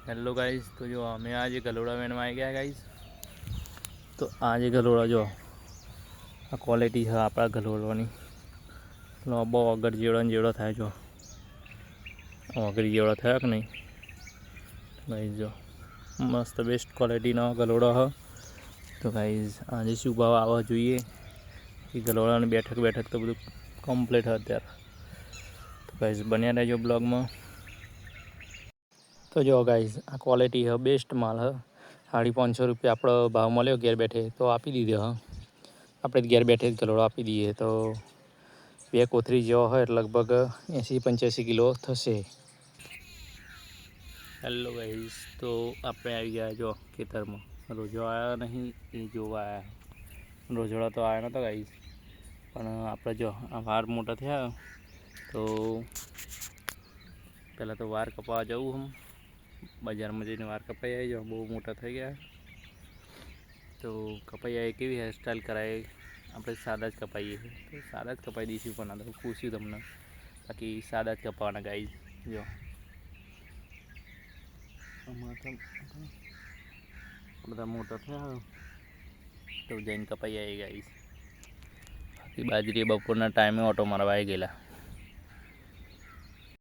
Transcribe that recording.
Hello guys. तो जो हमें आज गलोड़ा मैन में आ गया है गाइस। तो आज गलोड़ा जो आ क्वालिटी है अपना गलोड़वानी बो अगर जेड़ो ने जेड़ो थाय जो अगर जेड़ो थाय कि नहीं गाइस जो मस्त बेस्ट क्वालिटी ना गलोड़ा है। तो गाइस आज शू भाव आवा જોઈએ कि गलोड़ा ने बैठक बैठक तो બધું कम्प्लीट है अत्यार। तो गाइस बन्या रहो ब्लॉग में। तो जो गाइस आ क्वालिटी है बेस्ट माल है। 550 रुपया आप भाव मळ्यो घेर बैठे तो आपी दीधो हाँ। આપણે ઘેર બેઠે જ ગલોડો આપી દઈએ તો 2 કોથરી જેવો હોય લગભગ 80-85 કિલો થશે। હેલો ગાઈસ, તો આપણે આવી ગયા જો ખેતરમાં। રોજો આવ્યો નહીં એ જોવા આવ્યા। રોજોડા તો આવ્યો નહોતો ગાઈસ, પણ આપણે જો આ વાર મોટા થયા તો પહેલાં તો વાર કપાવા જવું હમ બજારમાં જઈને વાર કપાઈ આવી જાઓ। બહુ મોટા થઈ ગયા તો કપાઈ આવી કેવી હેરસ્ટાઈલ કરાય આપણે સાદા જ કપાઈએ તો સાદા જ કપાઈ દઈશું। પણ આ તો પૂછ્યું તમને બાકી સાદા જ કપાવાના ગાઈસ। જો બધા મોટા થયા તો જઈને કપાઈ આવી ગાઈસ। બાકી બાજરી બપોરના ટાઈમે ઓટો મારવા આવી ગયેલા।